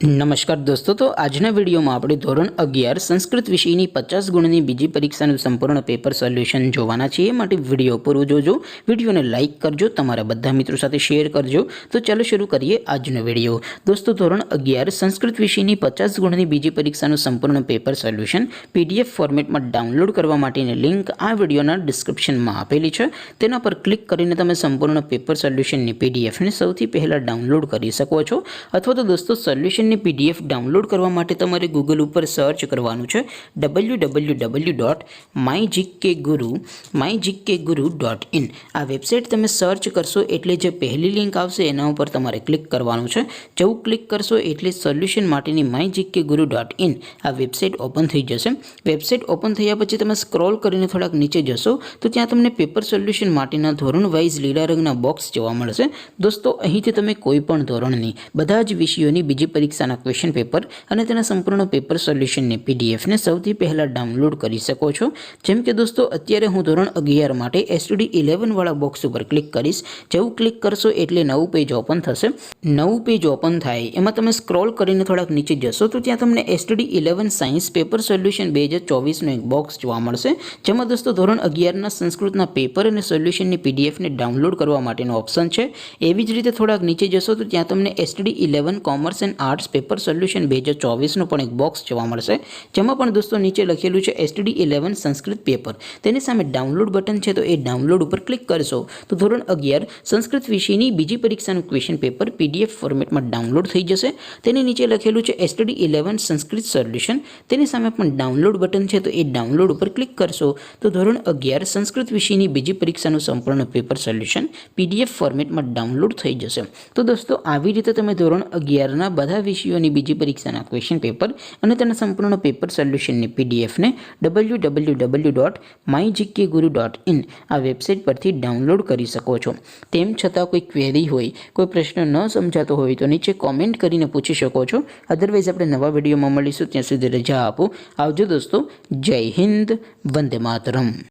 नमस्कार दोस्तों, तो आजना वीडियो में આપણે ધોરણ 11 સંસ્કૃત વિષયની 50 ગુણની બીજી પરીક્ષાનું સંપૂર્ણ પેપર સોલ્યુશન જોવાના છીએ। માટે વિડિયો પૂરો જોજો, વિડિયોને લાઈક કરજો, તમારા બધા મિત્રો સાથે શેર કરજો। તો ચાલો શરૂ કરીએ આજનો વિડિયો। દોસ્તો, ધોરણ 11 સંસ્કૃત વિષયની 50 ગુણની બીજી પરીક્ષાનું સંપૂર્ણ પેપર સોલ્યુશન PDF ફોર્મેટમાં ડાઉનલોડ કરવા માટેની લિંક આ વિડિયોના ડિસ્ક્રિપ્શનમાં આપેલી છે। તેના પર ક્લિક કરીને તમે સંપૂર્ણ પેપર સોલ્યુશનની PDF ને સૌથી પહેલા ડાઉનલોડ કરી શકો છો। અથવા તો દોસ્તો, સોલ્યુશન PDF डाउनलॉड करवा माटे तमारे गूगल पर सर्च करवानुं छे www.mygkguru.in। आ वेबसाइट तमे सर्च करशो एटले जे पहली लिंक आवशे एना उपर तमारे क्लिक करवानुं छे। जेवुं क्लिक करशो एटले सोल्यूशन माटेनी mygkguru.in आ वेबसाइट ओपन थई जशे। वेबसाइट ओपन थया पछी तमे स्क्रॉल करीने थोड़ाक नीचे जशो तो त्यां तमने पेपर सोल्यूशन माटेना धोरण वाइज लीला रंगना बॉक्स जोवा मळशे। दोस्तों, અહીંથી તમે કોઈ પણ ધોરણની બધા જ વિષયોની બીજી પરીક્ષાના ક્વેશ્ચન પેપર અને તેના સંપૂર્ણ પેપર સોલ્યુશનની PDF ને સૌથી પહેલા ડાઉનલોડ કરી શકો છો। જેમ કે દોસ્તો, અત્યારે હું ધોરણ 11 માટે STD 11 વાળા બોક્સ ઉપર ક્લિક કરીશ। જેવું ક્લિક કરશો એટલે નવું પેજ ઓપન થશે। નવું પેજ ઓપન થાય એમાં તમે સ્ક્રોલ કરીને થોડાક નીચે જશો તો ત્યાં તમને STD 11 સાયન્સ પેપર સોલ્યુશન 2024 નું એક બોક્સ જોવા મળશે। જેમાં દોસ્તો ધોરણ 11 ના સંસ્કૃતના પેપર અને સોલ્યુશનની PDF ને ડાઉનલોડ કરવા માટેનો ઓપ્શન છે। એવી જ રીતે થોડાક નીચે જશો તો ત્યાં તમને STD 11 commerce and arts paper solution 2024 નું પણ એક બોક્સ જોવા મળશે। જેમાં પણ દોસ્તો નીચે લખેલું છે STD 11 સંસ્કૃત પેપર। તેની સામે ડાઉનલોડ બટન છે તો એ ડાઉનલોડ ઉપર ક્લિક કરશો તો ધોરણ 11 સંસ્કૃત વિષયની બીજી પરીક્ષાનું ક્વેશ્ચન પેપર PDF ફોર્મેટમાં ડાઉનલોડ થઈ જશે। તેની નીચે લખેલું છે STD 11 સંસ્કૃત સોલ્યુશન। તેની સામે પણ ડાઉનલોડ બટન છે તો એ ડાઉનલોડ ઉપર ક્લિક કરશો તો ધોરણ 11 સંસ્કૃત વિષયની બીજી પરીક્ષાનું સંપૂર્ણ પેપર સોલ્યુશન PDF ફોર્મેટમાં ડાઉનલોડ થઈ જશે। તો દોસ્તો, આવી રીતે તમે ધોરણ 11 ના બધા વિષયોની બીજી પરીક્ષાના ક્વેશ્ચન પેપર અને તેના સંપૂર્ણ પેપર સોલ્યુશનની PDF ને www.mygkguru.in આ વેબસાઇટ પરથી ડાઉનલોડ કરી શકો છો। તેમ છતાં કોઈ ક્વેરી હોય, કોઈ પ્રશ્ન ન સમજાતો હોય તો નીચે કોમેન્ટ કરીને પૂછી શકો છો। અધરવાઇઝ આપણે નવા વિડીયોમાં મળીશું, ત્યાં સુધી રજા આપો। આવજો દોસ્તો, જય હિન્દ, વંદે માતરમ।